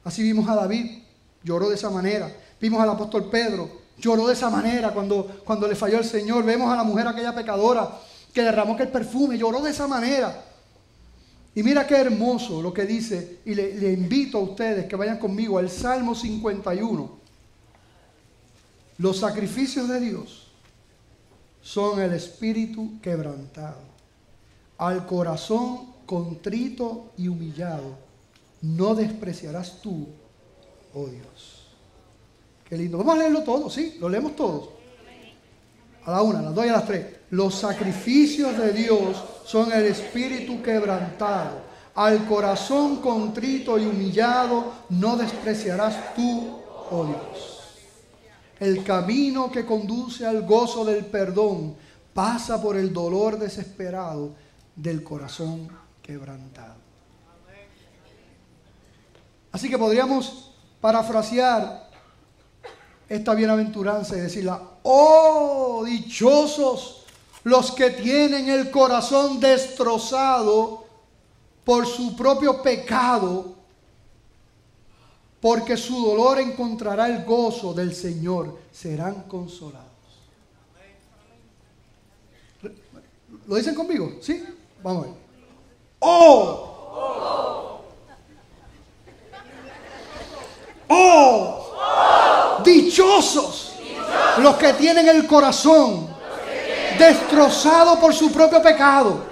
Así vimos a David, lloró de esa manera. Vimos al apóstol Pedro, lloró de esa manera cuando le falló el Señor. Vemos a la mujer aquella pecadora que derramó aquel perfume, lloró de esa manera. Y mira qué hermoso lo que dice, y le invito a ustedes que vayan conmigo al Salmo 51. Los sacrificios de Dios son el espíritu quebrantado, al corazón contrito y humillado, no despreciarás tú, oh Dios. Qué lindo. Vamos a leerlo todo, ¿sí? Lo leemos todos. A la 1, a las 2 y a las 3. Los sacrificios de Dios son el espíritu quebrantado. Al corazón contrito y humillado no despreciarás tú, oh Dios. El camino que conduce al gozo del perdón pasa por el dolor desesperado del corazón quebrantado. Así que podríamos parafrasear esta bienaventuranza y decirla: oh, dichosos los que tienen el corazón destrozado por su propio pecado, porque su dolor encontrará el gozo del Señor, serán consolados. ¿Lo dicen conmigo? ¿Sí? Vamos a ver. ¡Oh! ¡Oh! ¡Dichosos los que tienen el corazón destrozado por su propio pecado!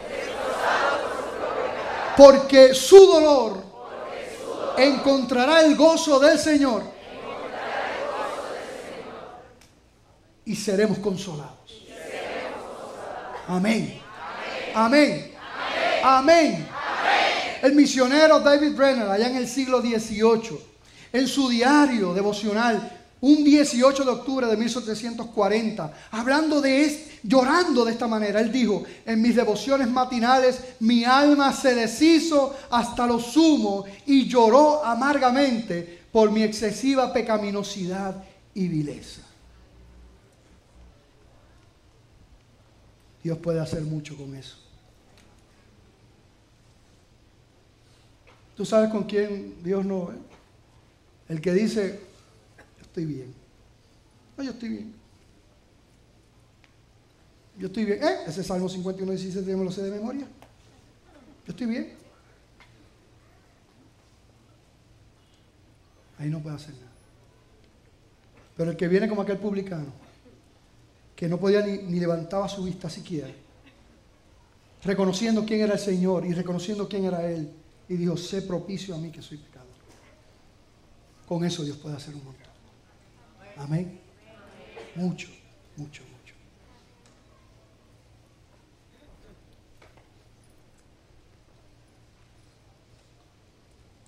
Porque su dolor encontrará el gozo del Señor y seremos consolados. Amén. Amén. Amén. El misionero David Brenner, allá en el siglo XVIII, en su diario devocional, un 18 de octubre de 1740, llorando de esta manera, él dijo: en mis devociones matinales mi alma se deshizo hasta lo sumo y lloró amargamente por mi excesiva pecaminosidad y vileza. Dios puede hacer mucho con eso. ¿Tú sabes con quién Dios no ve? El que dice: yo estoy bien. No, yo estoy bien. Yo estoy bien. Ese Salmo 51, 17 yo me lo sé de memoria. Yo estoy bien. Ahí no puede hacer nada. Pero el que viene como aquel publicano, que no podía ni levantaba su vista siquiera, reconociendo quién era el Señor y reconociendo quién era Él, y dijo: sé propicio a mí que soy pecador. Con eso Dios puede hacer un montón. Amén. Mucho, mucho, mucho.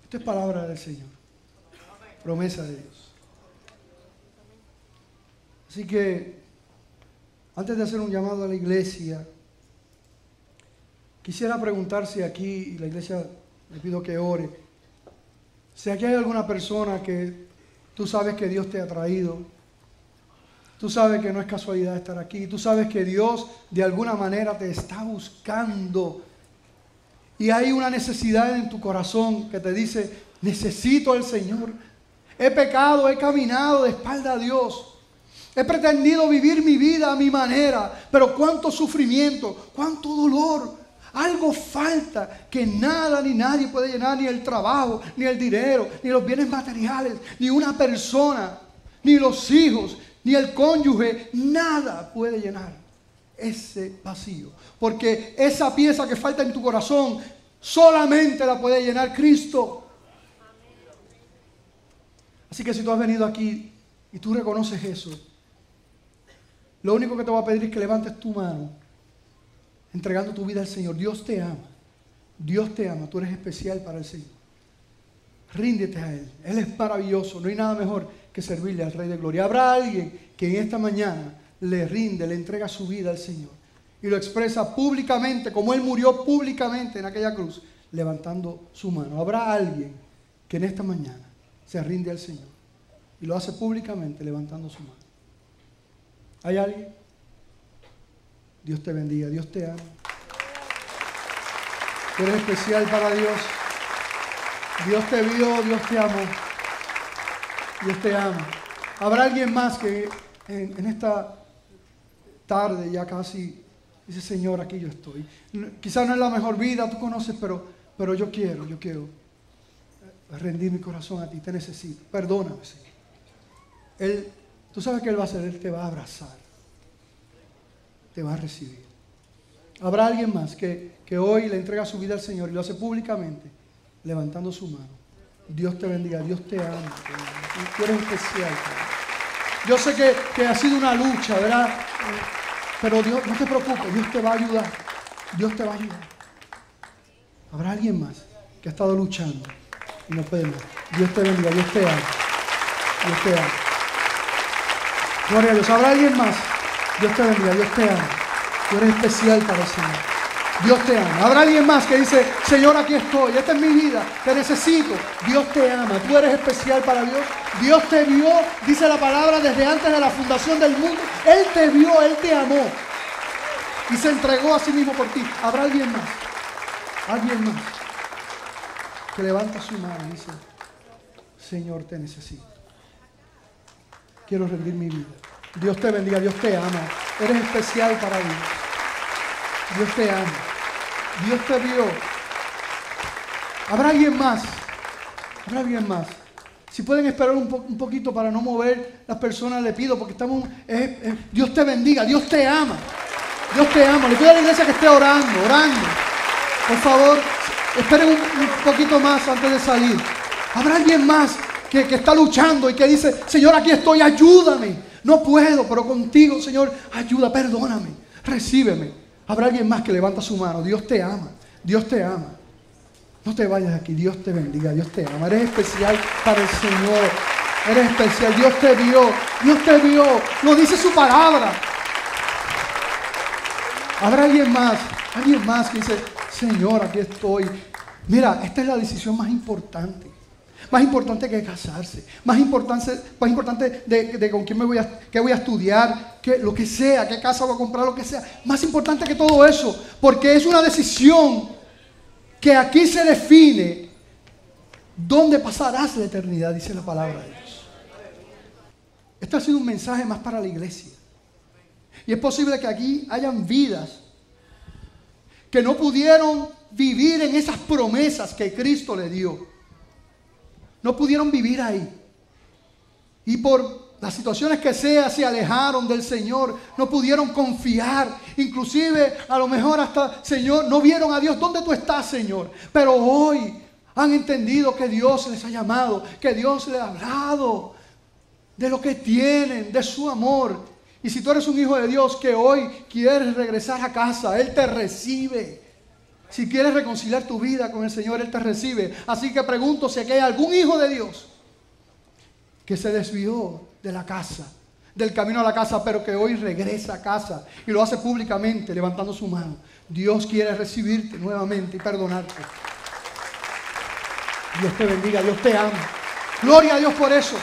Esto es palabra del Señor. Promesa de Dios. Así que, antes de hacer un llamado a la iglesia, quisiera preguntar si aquí, y la iglesia le pido que ore, si aquí hay alguna persona que tú sabes que Dios te ha traído, tú sabes que no es casualidad estar aquí, tú sabes que Dios de alguna manera te está buscando y hay una necesidad en tu corazón que te dice: necesito al Señor, he pecado, he caminado de espalda a Dios, he pretendido vivir mi vida a mi manera, pero cuánto sufrimiento, cuánto dolor. Algo falta que nada ni nadie puede llenar, ni el trabajo, ni el dinero, ni los bienes materiales, ni una persona, ni los hijos, ni el cónyuge. Nada puede llenar ese vacío. Porque esa pieza que falta en tu corazón solamente la puede llenar Cristo. Así que si tú has venido aquí y tú reconoces eso, lo único que te voy a pedir es que levantes tu mano entregando tu vida al Señor. Dios te ama. Dios te ama. Tú eres especial para el Señor. Ríndete a Él. Él es maravilloso. No hay nada mejor que servirle al Rey de Gloria. Habrá alguien que en esta mañana le rinde, le entrega su vida al Señor y lo expresa públicamente, como Él murió públicamente en aquella cruz, levantando su mano. Habrá alguien que en esta mañana se rinde al Señor y lo hace públicamente levantando su mano. ¿Hay alguien? Dios te bendiga, Dios te ama. Tú eres especial para Dios. Dios te vio, Dios te amó. Dios te ama. Habrá alguien más que en esta tarde ya casi dice: Señor, aquí yo estoy. Quizás no es la mejor vida, tú conoces, pero yo quiero rendir mi corazón a ti, te necesito. Perdóname, Señor. Tú sabes que Él va a hacer, Él te va a abrazar. Te va a recibir. Habrá alguien más que hoy le entrega su vida al Señor y lo hace públicamente, levantando su mano. Dios te bendiga, Dios te ama. Tú eres especial. Yo sé que ha sido una lucha, ¿verdad? Pero Dios, no te preocupes, Dios te va a ayudar. Dios te va a ayudar. ¿Habrá alguien más que ha estado luchando y no puede más? Dios te bendiga, Dios te ama. Dios te ama. Gloria a Dios. ¿Habrá alguien más? Dios te bendiga, Dios te ama. Tú eres especial para el Señor. Dios te ama. ¿Habrá alguien más que dice, Señor, aquí estoy, esta es mi vida, te necesito? Dios te ama. Tú eres especial para Dios. Dios te vio, dice la palabra, desde antes de la fundación del mundo. Él te vio, Él te amó. Y se entregó a sí mismo por ti. ¿Habrá alguien más? Alguien más que levanta su mano y dice, Señor, te necesito. Quiero rendir mi vida. Dios te bendiga, Dios te ama. Eres especial para Dios. Dios te ama. Dios te vio. ¿Habrá alguien más? ¿Habrá alguien más? Si pueden esperar un poquito para no mover las personas, le pido, porque estamos... Dios te bendiga, Dios te ama. Dios te ama. Le pido a la iglesia que esté orando. Por favor, esperen un poquito más antes de salir. ¿Habrá alguien más que está luchando y que dice, Señor, aquí estoy, ayúdame? No puedo, pero contigo, Señor, ayuda, perdóname, recíbeme. ¿Habrá alguien más que levanta su mano? Dios te ama, Dios te ama. No te vayas de aquí, Dios te bendiga, Dios te ama. Eres especial para el Señor, eres especial. Dios te vio, lo dice su palabra. ¿Habrá alguien más que dice, Señor, aquí estoy? Mira, esta es la decisión más importante. Más importante que casarse. Más importante de con quién qué voy a estudiar, lo que sea, qué casa voy a comprar, lo que sea. Más importante que todo eso. Porque es una decisión que aquí se define dónde pasarás la eternidad, dice la palabra de Dios. Este ha sido un mensaje más para la iglesia. Y es posible que aquí hayan vidas que no pudieron vivir en esas promesas que Cristo le dio. No pudieron vivir ahí. Y por las situaciones que sea, se alejaron del Señor. No pudieron confiar. Inclusive, a lo mejor hasta, Señor, no vieron a Dios. ¿Dónde tú estás, Señor? Pero hoy han entendido que Dios les ha llamado. Que Dios les ha hablado de lo que tienen, de su amor. Y si tú eres un hijo de Dios que hoy quieres regresar a casa, Él te recibe. Si quieres reconciliar tu vida con el Señor, Él te recibe. Así que pregunto si aquí hay algún hijo de Dios que se desvió de la casa, del camino a la casa, pero que hoy regresa a casa y lo hace públicamente, levantando su mano. Dios quiere recibirte nuevamente y perdonarte. Dios te bendiga, Dios te ama. Gloria a Dios por eso.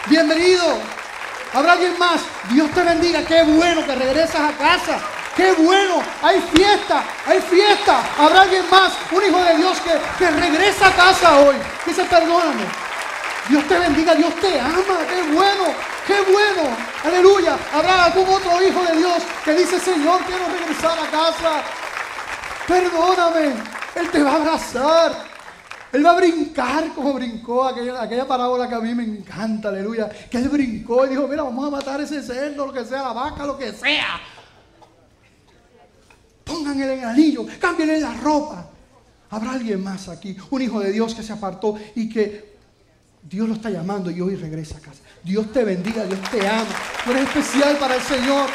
Bienvenido. ¿Habrá alguien más? Dios te bendiga. Qué bueno que regresas a casa. ¡Qué bueno! ¡Hay fiesta! ¡Hay fiesta! ¿Habrá alguien más? Un hijo de Dios que regresa a casa hoy. Dice, perdóname. Dios te bendiga, Dios te ama. ¡Qué bueno! ¡Qué bueno! ¡Aleluya! ¿Habrá algún otro hijo de Dios que dice, Señor, quiero regresar a casa? Perdóname. Él te va a abrazar. Él va a brincar como brincó aquella parábola que a mí me encanta. Aleluya. Que Él brincó y dijo, mira, vamos a matar ese cerdo, lo que sea, la vaca, lo que sea. Pónganle el anillo, cámbienle la ropa. Habrá alguien más aquí, un hijo de Dios que se apartó y que Dios lo está llamando y hoy regresa a casa. Dios te bendiga, Dios te ama. Tú eres especial para el Señor.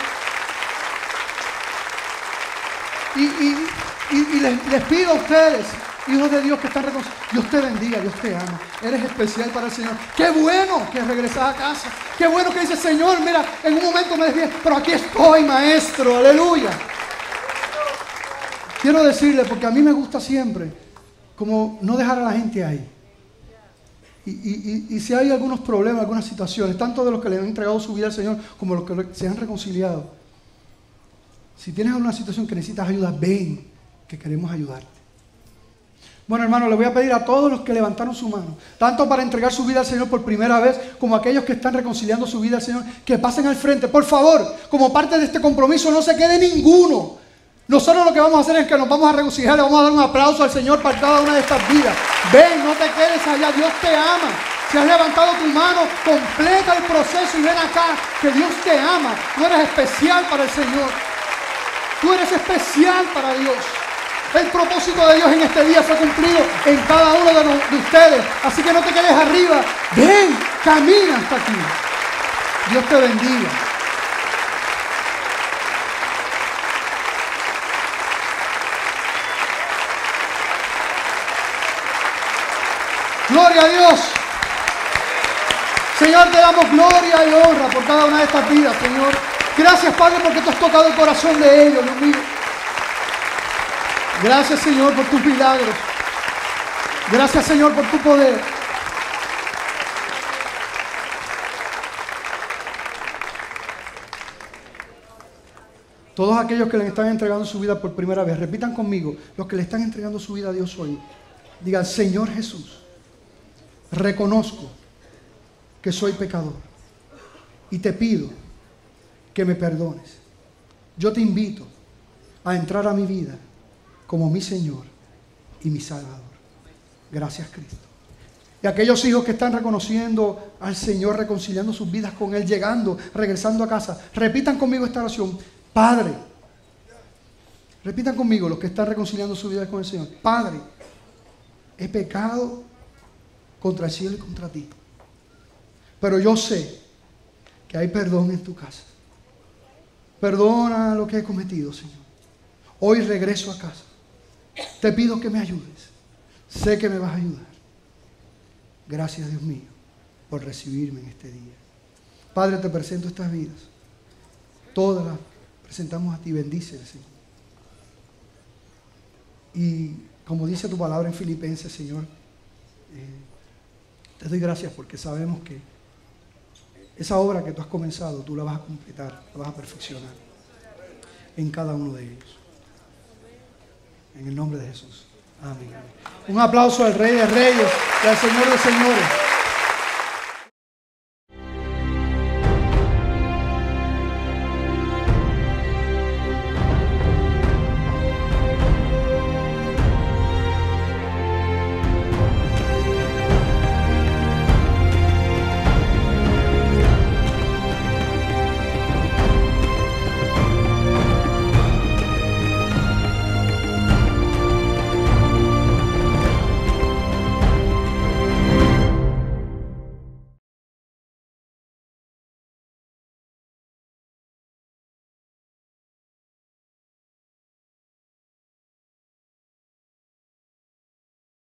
Y les pido a ustedes, hijos de Dios que están reconciliados, Dios te bendiga, Dios te ama. Eres especial para el Señor. Qué bueno que regresas a casa. Qué bueno que dices, Señor, mira, en un momento me desvié, pero aquí estoy, maestro. Aleluya. Quiero decirle, porque a mí me gusta siempre, como no dejar a la gente ahí. Y si hay algunos problemas, algunas situaciones, tanto de los que le han entregado su vida al Señor, como los que se han reconciliado. Si tienes alguna situación que necesitas ayuda, ven, que queremos ayudarte. Bueno, hermano, le voy a pedir a todos los que levantaron su mano, tanto para entregar su vida al Señor por primera vez, como aquellos que están reconciliando su vida al Señor, que pasen al frente. Por favor, como parte de este compromiso, no se quede ninguno. Nosotros lo que vamos a hacer es que nos vamos a regocijar, le vamos a dar un aplauso al Señor por cada una de estas vidas. Ven, no te quedes allá, Dios te ama. Si has levantado tu mano, completa el proceso y ven acá, que Dios te ama. Tú eres especial para el Señor. Tú eres especial para Dios. El propósito de Dios en este día fue cumplido en cada uno de ustedes. Así que no te quedes arriba. Ven, camina hasta aquí. Dios te bendiga. Gloria a Dios. Señor, te damos gloria y honra por cada una de estas vidas, Señor. Gracias, Padre, porque tú has tocado el corazón de ellos, Dios mío. Gracias, Señor, por tus milagros. Gracias, Señor, por tu poder. Todos aquellos que le están entregando su vida por primera vez, repitan conmigo, los que le están entregando su vida a Dios hoy, digan: Señor Jesús, reconozco que soy pecador y te pido que me perdones. Yo te invito a entrar a mi vida como mi Señor y mi Salvador. Gracias, Cristo. Y aquellos hijos que están reconociendo al Señor, reconciliando sus vidas con Él, llegando, regresando a casa, repitan conmigo esta oración: Padre, repitan conmigo los que están reconciliando su vida con el Señor: Padre, he pecado contra el cielo y contra ti, pero yo sé que hay perdón en tu casa. Perdona lo que he cometido, Señor. Hoy regreso a casa. Te pido que me ayudes. Sé que me vas a ayudar. Gracias, Dios mío, por recibirme en este día. Padre, te presento estas vidas. Todas las presentamos a ti. Bendícelas, Señor. Y como dice tu palabra en Filipenses, Señor, te doy gracias porque sabemos que esa obra que tú has comenzado, tú la vas a completar, la vas a perfeccionar en cada uno de ellos. En el nombre de Jesús. Amén. Un aplauso al Rey de Reyes y al Señor de Señores.